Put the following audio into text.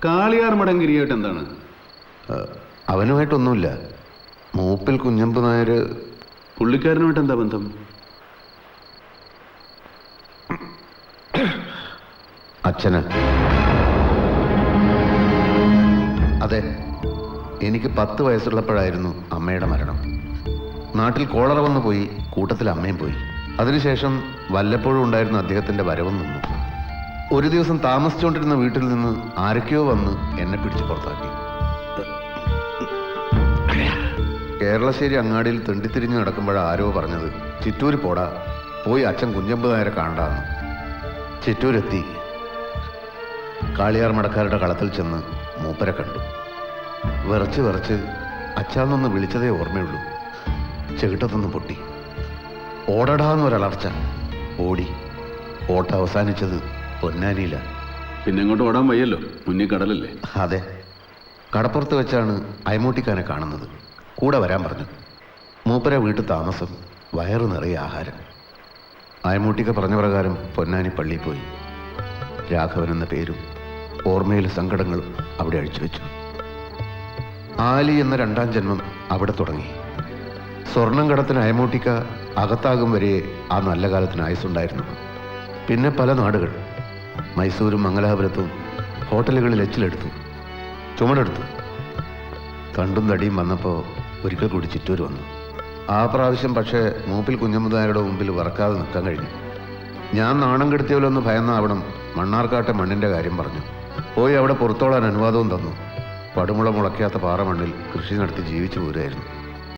കാളിയാർ മടങ്കിരിയായിട്ട് എന്താണ്? അവനുമായിട്ടൊന്നുമില്ല. മൂപ്പിൽ കുഞ്ഞമ്പ് നായർ. പുള്ളിക്കാരനുമായിട്ട് എന്താ ബന്ധം? അച്ഛന്. അതെ, എനിക്ക് 10 വയസ്സുള്ളപ്പോഴായിരുന്നു അമ്മയുടെ മരണം. നാട്ടിൽ കോളറ വന്നു പോയി, കൂട്ടത്തിൽ അമ്മയും പോയി. അതിനുശേഷം വല്ലപ്പോഴും ഉണ്ടായിരുന്ന അദ്ദേഹത്തിന്റെ വരവും നിന്നു. ഒരു ദിവസം താമസിച്ചുകൊണ്ടിരുന്ന വീട്ടിൽ നിന്ന് ആരൊക്കെയോ വന്ന് എന്നെ പിടിച്ച് പുറത്താക്കി. കേരളശ്ശേരി അങ്ങാടിയിൽ തെണ്ടിത്തിരിഞ്ഞ് നടക്കുമ്പോഴാണ് ആരോ പറഞ്ഞത്, ചിറ്റൂര് പോടാ, പോയി അച്ഛൻ കുഞ്ഞമ്പ് നായരെ കാണാന്ന്. ചിറ്റൂരെത്തി. കാളിയാർ മടക്കാരുടെ കളത്തിൽ ചെന്ന് മൂപ്പരെ കണ്ടു. വിറച്ച് വിറച്ച് അച്ഛാന്നൊന്ന് വിളിച്ചതേ ഓർമ്മയുള്ളൂ. ചെകിട്ടത്തൊന്ന് പൊട്ടി. ഓടടാന്നൊരളർച്ച. ഓടി. ഓട്ടം അവസാനിച്ചത് പൊന്നാനിയില്ല. പിന്നെ അങ്ങോട്ട് ഓടാൻ വയ്യല്ലോ, മുന്നിൽ കടലല്ലേ? അതെ. കടപ്പുറത്ത് വെച്ചാണ് അയമൂട്ടിക്കാനെ കാണുന്നത്. കൂടെ വരാൻ പറഞ്ഞു. മൂപ്പര വീട്ടിൽ താമസം, വയറ് നിറയെ ആഹാരം. അയമൂട്ടിക്ക പറഞ്ഞ പ്രകാരം പൊന്നാനി പള്ളിയിൽ പോയി. രാഘവൻ എന്ന പേരും ഓർമ്മയിലെ സങ്കടങ്ങളും അവിടെ അഴിച്ചു വെച്ചു. ആലി എന്ന 2ാം ജന്മം അവിടെ തുടങ്ങി. സ്വർണം കടത്തിന് അയമൂട്ടിക്ക അകത്താകും വരെ ആ നല്ല കാലത്തിന് ആയുസ്സുണ്ടായിരുന്നു. പിന്നെ പല നാടുകൾ, മൈസൂരും മംഗലാപുരത്തും ഹോട്ടലുകളിൽ എച്ചിലെടുത്തു, ചുമടെടുത്തു. കണ്ടും തടിയും വന്നപ്പോൾ ഒരിക്കൽ കൂടി ചിറ്റൂർ വന്നു. ആ പ്രാവശ്യം പക്ഷേ മൂപ്പിൽ കുഞ്ഞമ്മദാരുടെ മുമ്പിൽ വറക്കാതെ നിൽക്കാൻ കഴിഞ്ഞു. ഞാൻ നാണം കെടുത്തിയവരൊന്ന് ഭയന്നാവണം മണ്ണാർക്കാട്ടെ മണ്ണിൻ്റെ കാര്യം പറഞ്ഞു. പോയി അവിടെ പുറത്തോളാൻ അനുവാദവും തന്നു. പടുമുള മുളയ്ക്കാത്ത പാറമണ്ണിൽ കൃഷി നടത്തി ജീവിച്ചു പോരുമായിരുന്നു.